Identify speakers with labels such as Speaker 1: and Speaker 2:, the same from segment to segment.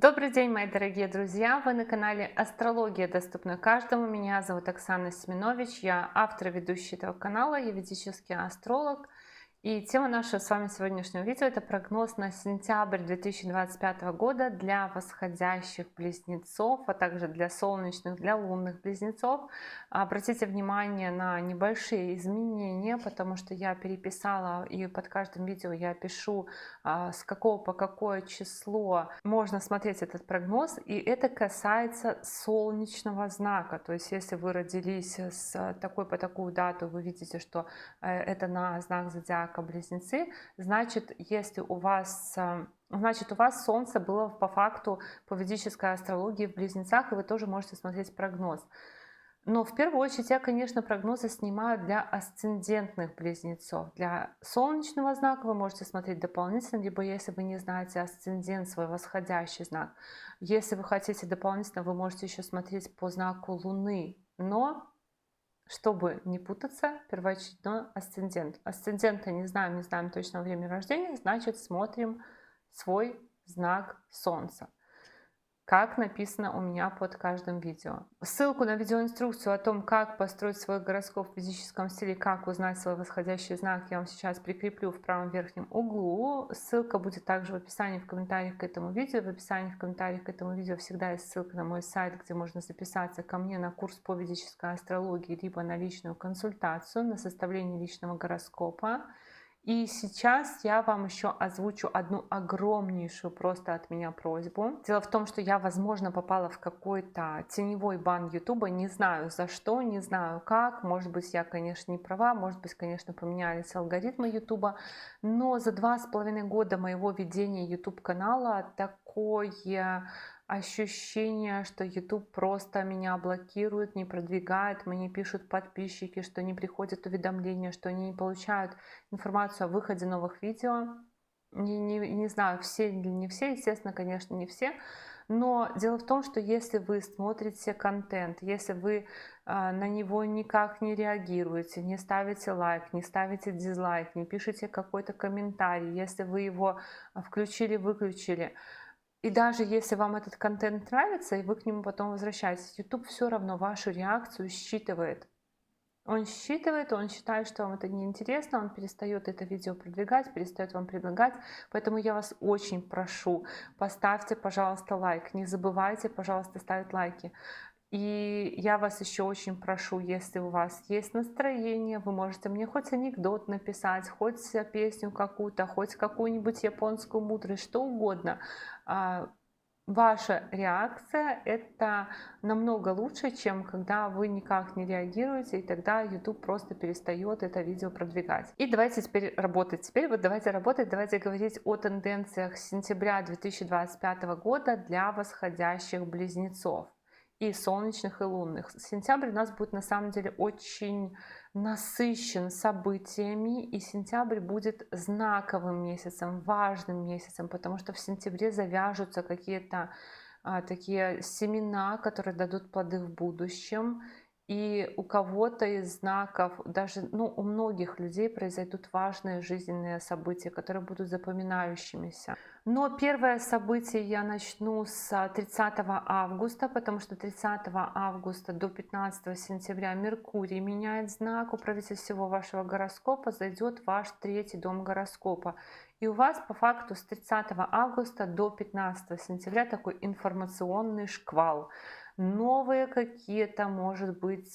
Speaker 1: Добрый день, мои дорогие друзья! Вы на канале Астрология доступна каждому. Меня зовут Оксана Семенович. Я автор и ведущая этого канала, я ведический астролог. И тема нашего с вами сегодняшнего видео — это прогноз на сентябрь 2025 года для восходящих близнецов, а также для солнечных, для лунных близнецов. Обратите внимание на небольшие изменения, потому что я переписала, и под каждым видео я пишу, с какого по какое число можно смотреть этот прогноз, и это касается солнечного знака. То есть если вы родились с такой по такую дату, вы видите, что это на знак зодиака Близнецы, значит, если у вас значит, у вас Солнце было по факту по ведической астрологии в Близнецах, и вы тоже можете смотреть прогноз. Но в первую очередь я, конечно, прогнозы снимаю для асцендентных близнецов. Для солнечного знака вы можете смотреть дополнительно, либо если вы не знаете асцендент, свой восходящий знак. Если вы хотите дополнительно, вы можете еще смотреть по знаку Луны. Но чтобы не путаться, первоочередной асцендент. Асцендента не знаем, не знаем точного времени рождения, значит смотрим свой знак Солнца, как написано у меня под каждым видео. Ссылку на видеоинструкцию о том, как построить свой гороскоп в физическом стиле, как узнать свой восходящий знак, я вам сейчас прикреплю в правом верхнем углу. Ссылка будет также в описании, в комментариях к этому видео. В описании, в комментариях к этому видео всегда есть ссылка на мой сайт, где можно записаться ко мне на курс по ведической астрологии, либо на личную консультацию, на составление личного гороскопа. И сейчас я вам еще озвучу одну огромнейшую просто от меня просьбу. Дело в том, что я, возможно, попала в какой-то теневой бан Ютуба, не знаю за что, не знаю как. Может быть, я, конечно, не права, может быть, конечно, поменялись алгоритмы Ютуба, но за 2,5 года моего ведения YouTube канала такое ощущение, что YouTube просто меня блокирует, не продвигает, мне пишут подписчики, что не приходят уведомления, что они не получают информацию о выходе новых видео. Не знаю, все или не все, естественно, конечно, не все. Но дело в том, что если вы смотрите контент, если вы на него никак не реагируете, не ставите лайк, не ставите дизлайк, не пишете какой-то комментарий, если вы его включили, выключили, и даже если вам этот контент нравится, и вы к нему потом возвращаетесь, YouTube все равно вашу реакцию считывает. Он считывает, он считает, что вам это неинтересно, он перестает это видео продвигать, перестает вам предлагать. Поэтому я вас очень прошу, поставьте, пожалуйста, лайк. Не забывайте, пожалуйста, ставить лайки. И я вас еще очень прошу, если у вас есть настроение, вы можете мне хоть анекдот написать, хоть песню какую-то, хоть какую-нибудь японскую мудрость, что угодно. Ваша реакция — это намного лучше, чем когда вы никак не реагируете, и тогда YouTube просто перестает это видео продвигать. И давайте теперь работать. Теперь вот давайте работать, давайте говорить о тенденциях сентября 2025 года для восходящих близнецов и солнечных, и лунных. Сентябрь у нас будет на самом деле очень насыщен событиями, и сентябрь будет знаковым месяцем, важным месяцем, потому что в сентябре завяжутся какие-то такие семена, которые дадут плоды в будущем. И у кого-то из знаков, даже у многих людей произойдут важные жизненные события, которые будут запоминающимися. Но первое событие я начну с 30 августа, потому что 30 августа до 15 сентября Меркурий меняет знак, управитель всего вашего гороскопа зайдет в ваш третий дом гороскопа. И у вас по факту с 30 августа до 15 сентября такой информационный шквал. Новые какие-то, может быть,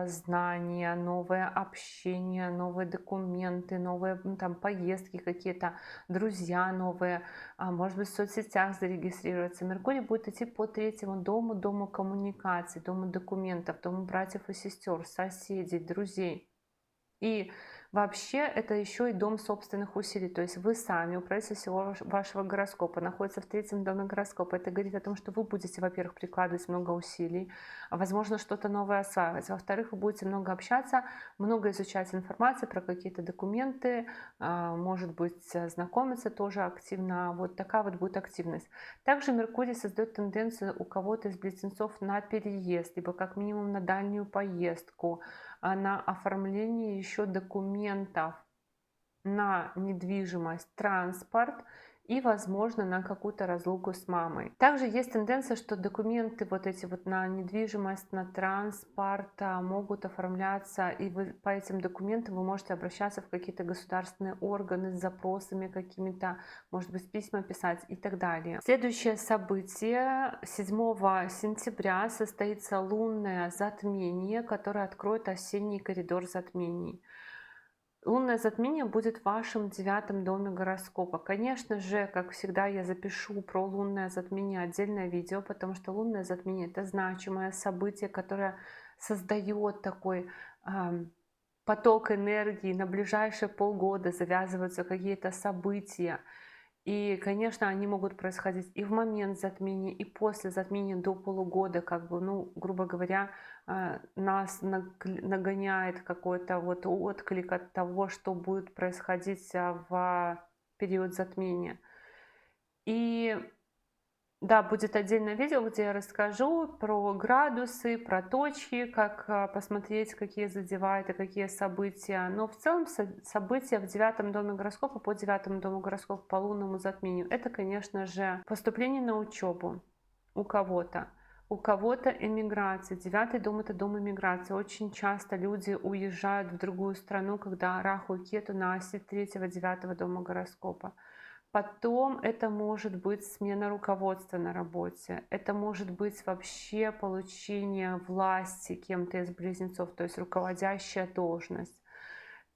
Speaker 1: знания, новое общение, новые документы, новые там поездки какие-то, друзья новые, может быть, в соцсетях зарегистрироваться. Меркурий будет идти по третьему дому, дому коммуникаций, дому документов, дому братьев и сестер, соседей, друзей. И вообще это еще и дом собственных усилий, то есть вы сами, управитель всего вашего гороскопа, находится в третьем доме гороскопа. Это говорит о том, что вы будете, во-первых, прикладывать много усилий, возможно, что-то новое осваивать. Во-вторых, вы будете много общаться, много изучать информации про какие-то документы, может быть, знакомиться тоже активно. Вот такая вот будет активность. Также Меркурий создает тенденцию у кого-то из близнецов на переезд, либо как минимум на дальнюю поездку, на оформление еще документов на недвижимость, транспорт. и, возможно, на какую-то разлуку с мамой. Также есть тенденция, что документы вот эти вот на недвижимость, на транспорт могут оформляться, и вы по этим документам вы можете обращаться в какие-то государственные органы с запросами какими-то, может быть, письма писать и так далее. Следующее событие: 7 сентября состоится лунное затмение, которое откроет осенний коридор затмений. Лунное затмение будет в вашем 9 доме гороскопа. Конечно же, как всегда, я запишу про лунное затмение отдельное видео, потому что лунное затмение — это значимое событие, которое создает такой поток энергии. На ближайшие полгода завязываются какие-то события. И, конечно, они могут происходить и в момент затмения, и после затмения до полугода, как бы, ну, грубо говоря, нас нагоняет какой-то вот отклик от того, что будет происходить в период затмения. И да, будет отдельное видео, где я расскажу про градусы, про точки, как посмотреть, какие задевают и какие события. Но в целом события в 9 доме гороскопа, по 9 дому гороскопа, по лунному затмению — это, конечно же, поступление на учебу у кого-то. У кого-то эмиграция. 9 дом — это дом эмиграции. Очень часто люди уезжают в другую страну, когда Раху и Кету на оси 3-9 дома гороскопа. Потом это может быть смена руководства на работе, это может быть вообще получение власти кем-то из близнецов, то есть руководящая должность.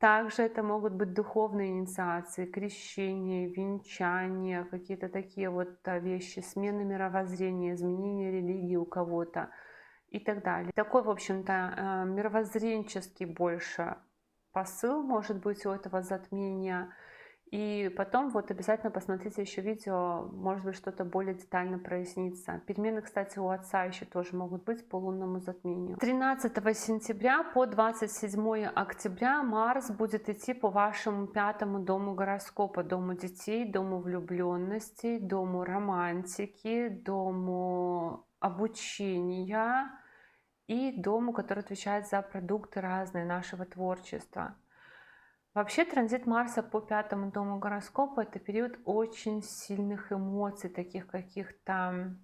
Speaker 1: Также это могут быть духовные инициации, крещение, венчание, какие-то такие вот вещи, смена мировоззрения, изменение религии у кого-то и так далее. Такой, в общем-то, мировоззренческий больше посыл может быть у этого затмения. И потом вот обязательно посмотрите еще видео, может быть, что-то более детально прояснится. Перемены, кстати, у Отца еще тоже могут быть по лунному затмению. 13 сентября по 27 октября Марс будет идти по вашему 5 дому гороскопа, дому детей, дому влюбленности, дому романтики, дому обучения и дому, который отвечает за продукты разные нашего творчества. Вообще транзит Марса по 5 дому гороскопа — это период очень сильных эмоций, таких каких-то...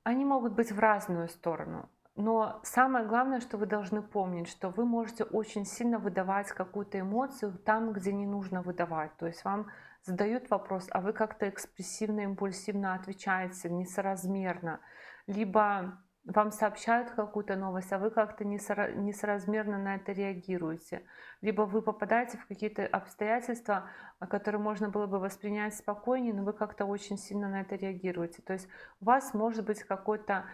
Speaker 1: Они могут быть в разную сторону. Но самое главное, что вы должны помнить, что вы можете очень сильно выдавать какую-то эмоцию там, где не нужно выдавать. То есть вам задают вопрос, а вы как-то экспрессивно, импульсивно отвечаете, несоразмерно. Либо вам сообщают какую-то новость, а вы как-то несоразмерно на это реагируете. Либо вы попадаете в какие-то обстоятельства, которые можно было бы воспринять спокойнее, но вы как-то очень сильно на это реагируете. То есть у вас может быть какое-то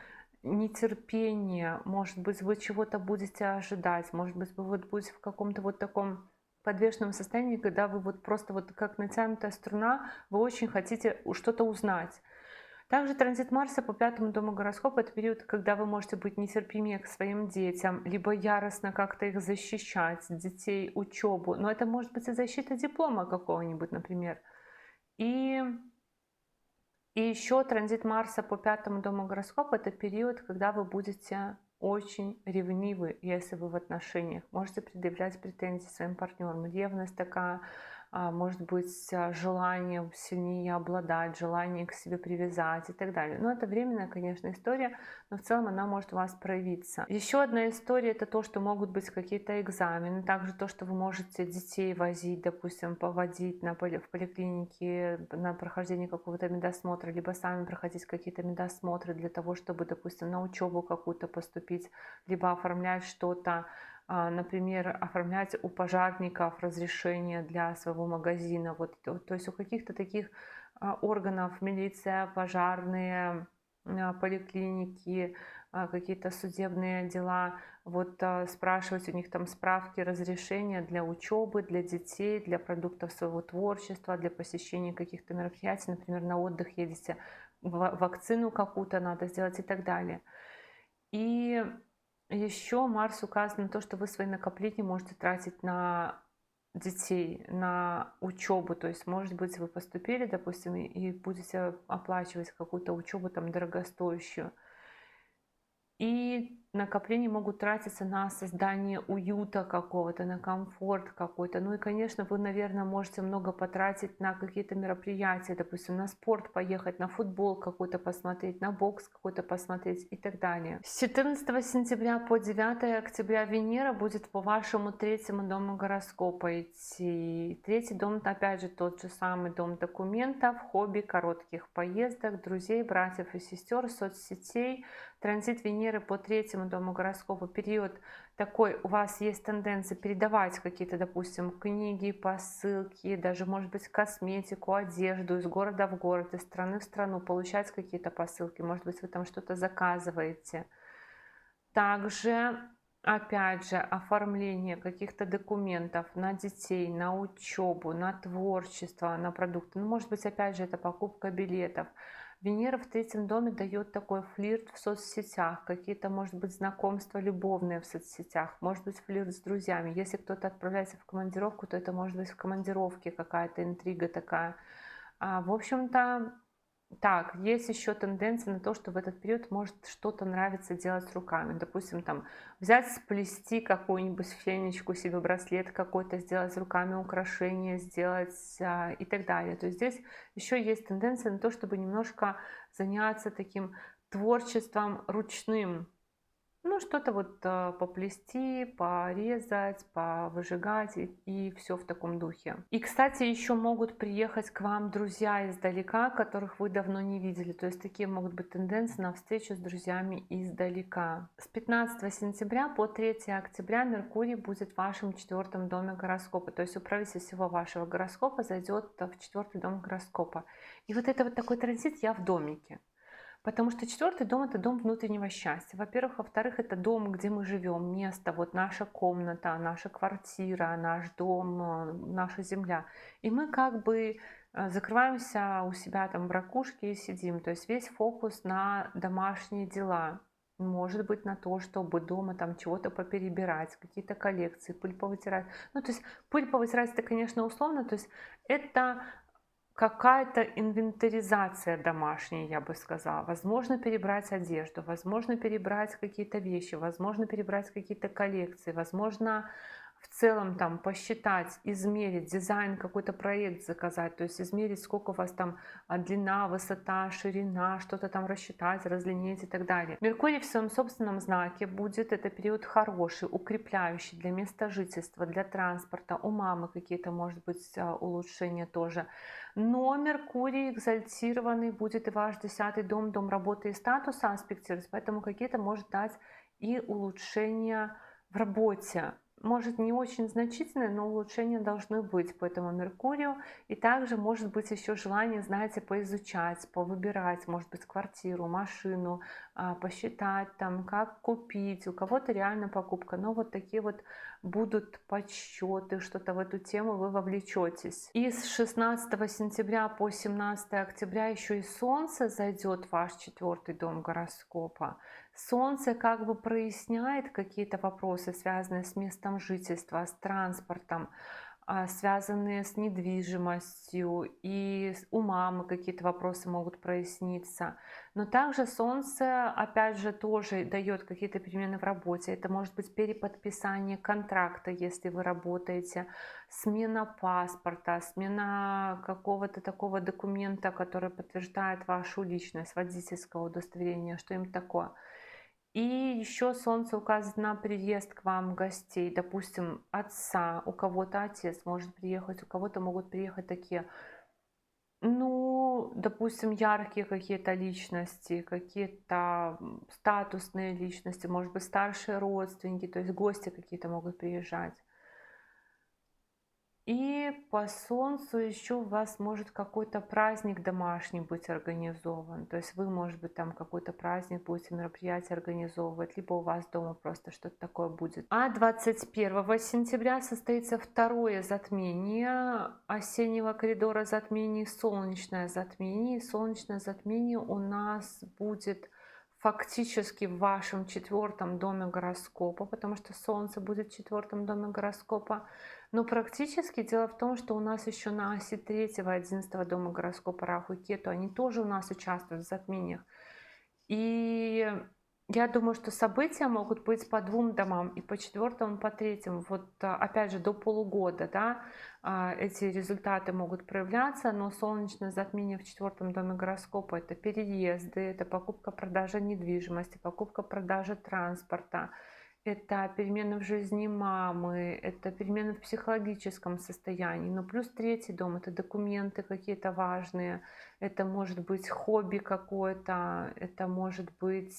Speaker 1: нетерпение, может быть, вы чего-то будете ожидать, может быть, вы вот будете в каком-то вот таком подвешенном состоянии, когда вы вот просто вот как натянутая струна, вы очень хотите что-то узнать. Также транзит Марса по 5 дому гороскопа — это период, когда вы можете быть нетерпимее к своим детям, либо яростно как-то их защищать, детей, учебу. Но это может быть и защита диплома какого-нибудь, например. И еще транзит Марса по 5 дому гороскопа — это период, когда вы будете очень ревнивы, если вы в отношениях. Можете предъявлять претензии своим партнерам. Ревность такая, может быть, желание сильнее обладать, желание к себе привязать и так далее. Но это временная, конечно, история, но в целом она может у вас проявиться. Еще одна история — это то, что могут быть какие-то экзамены, также то, что вы можете детей возить, допустим, поводить в поликлинике на прохождение какого-то медосмотра, либо сами проходить какие-то медосмотры для того, чтобы, допустим, на учебу какую-то поступить, либо оформлять что-то. Например, оформлять у пожарников разрешение для своего магазина. Вот, то есть у каких-то таких органов, милиция, пожарные, поликлиники, какие-то судебные дела, вот спрашивать у них там справки, разрешения для учебы, для детей, для продуктов своего творчества, для посещения каких-то мероприятий, например, на отдых едете, вакцину какую-то надо сделать и так далее. И еще Марс указан на то, что вы свои накопления можете тратить на детей, на учебу. То есть, может быть, вы поступили, допустим, и будете оплачивать какую-то учебу там дорогостоящую. И накопления могут тратиться на создание уюта какого-то, на комфорт какой-то. Ну и, конечно, вы, наверное, можете много потратить на какие-то мероприятия, допустим, на спорт поехать, на футбол какой-то посмотреть, на бокс какой-то посмотреть и так далее. С 14 сентября по 9 октября Венера будет по вашему третьему дому гороскопа идти. Третий дом, опять же, тот же самый дом документов, хобби, коротких поездок, друзей, братьев и сестер, соцсетей. Транзит Венеры по третьему дому гороскопа, период такой, у вас есть тенденция передавать какие-то, допустим, книги, посылки, даже, может быть, косметику, одежду из города в город, из страны в страну, получать какие-то посылки, может быть, вы там что-то заказываете. Также, опять же, оформление каких-то документов на детей, на учебу, на творчество, на продукты. Ну, может быть, опять же, это покупка билетов. Венера в третьем доме дает такой флирт в соцсетях, какие-то, может быть, знакомства любовные в соцсетях, может быть, флирт с друзьями. Если кто-то отправляется в командировку, то это может быть в командировке какая-то интрига такая. В общем-то, так, есть еще тенденция на то, что в этот период может что-то нравиться делать руками. Допустим, там взять, сплести какую-нибудь фенечку себе, браслет какой-то, сделать руками украшение, сделать и так далее. То есть здесь еще есть тенденция на то, чтобы немножко заняться таким творчеством ручным. Ну, что-то вот поплести, порезать, повыжигать и все в таком духе. И, кстати, еще могут приехать к вам друзья издалека, которых вы давно не видели. То есть такие могут быть тенденции на встречу с друзьями издалека. С 15 сентября по 3 октября Меркурий будет в вашем четвертом доме гороскопа. То есть управитель всего вашего гороскопа зайдет в четвертый дом гороскопа. И вот это вот такой транзит я в домике. Потому что четвертый дом — это дом внутреннего счастья. Во-первых. Во-вторых, это дом, где мы живем, место, вот наша комната, наша квартира, наш дом, наша земля. И мы как бы закрываемся у себя там в ракушке и сидим. То есть весь фокус на домашние дела. Может быть, на то, чтобы дома там чего-то поперебирать, какие-то коллекции, пыль повытирать. Ну, то есть пыль повытирать — это, конечно, условно. То есть это какая-то инвентаризация домашняя, я бы сказала. Возможно, перебрать одежду, возможно, перебрать какие-то вещи, возможно, перебрать какие-то коллекции, возможно, в целом там посчитать, измерить, дизайн, какой-то проект заказать, то есть измерить, сколько у вас там длина, высота, ширина, что-то там рассчитать, разлинить и так далее. Меркурий в своем собственном знаке будет, это период хороший, укрепляющий для места жительства, для транспорта, у мамы какие-то, может быть, улучшения тоже. Но Меркурий экзальтированный будет и ваш 10-й дом, дом работы и статуса аспектировать, поэтому какие-то может дать и улучшения в работе. Может, не очень значительные, но улучшения должны быть по этому Меркурию. И также может быть еще желание, знаете, поизучать, повыбирать, может быть, квартиру, машину, посчитать там, как купить. У кого-то реально покупка. Но вот такие вот будут подсчеты, что-то в эту тему вы вовлечетесь. И с 16 сентября по 17 октября еще и Солнце зайдет в ваш четвертый дом гороскопа. Солнце как бы проясняет какие-то вопросы, связанные с местом жительства, с транспортом, связанные с недвижимостью, и у мамы какие-то вопросы могут проясниться. Но также Солнце, опять же, тоже дает какие-то перемены в работе. Это может быть переподписание контракта, если вы работаете, смена паспорта, смена какого-то такого документа, который подтверждает вашу личность, водительского удостоверения, что-нибудь такое. И еще Солнце указывает на приезд к вам гостей, допустим, отца, у кого-то отец может приехать, у кого-то могут приехать такие, ну, допустим, яркие какие-то личности, какие-то статусные личности, может быть, старшие родственники, то есть гости какие-то могут приезжать. И по Солнцу еще у вас может какой-то праздник домашний быть организован. То есть вы, может быть, там какой-то праздник будете, мероприятие организовывать, либо у вас дома просто что-то такое будет. А 21 сентября состоится второе затмение осеннего коридора затмений, солнечное затмение. И солнечное затмение у нас будет фактически в вашем четвертом доме гороскопа, потому что Солнце будет в четвертом доме гороскопа. Но практически дело в том, что у нас еще на оси 3-го, 11-го дома гороскопа Раху и Кету, они тоже у нас участвуют в затмениях. И Я думаю, что события могут быть по двум домам, и по четвертому, и по третьему. Вот опять же до полугода, да, эти результаты могут проявляться, но солнечное затмение в четвертом доме гороскопа — это переезды, это покупка-продажа недвижимости, покупка-продажа транспорта, это перемены в жизни мамы, это перемены в психологическом состоянии. Но плюс третий дом — это документы какие-то важные, это может быть хобби какое-то, это может быть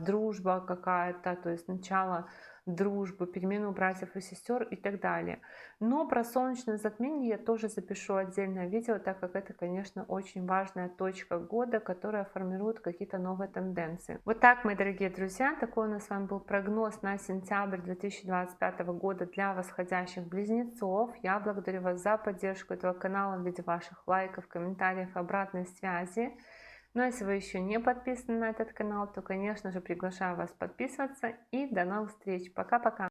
Speaker 1: дружба какая-то, то есть начало дружбы, перемены у братьев и сестер и так далее. Но про солнечное затмение я тоже запишу отдельное видео, так как это, конечно, очень важная точка года, которая формирует какие-то новые тенденции. Вот так, мои дорогие друзья, такой у нас с вами был прогноз на сентябрь 2025 года для восходящих близнецов. Я благодарю вас за поддержку этого канала в виде ваших лайков, комментариев, обратной связи. Ну а если вы еще не подписаны на этот канал, то, конечно же, приглашаю вас подписываться. И до новых встреч. Пока-пока.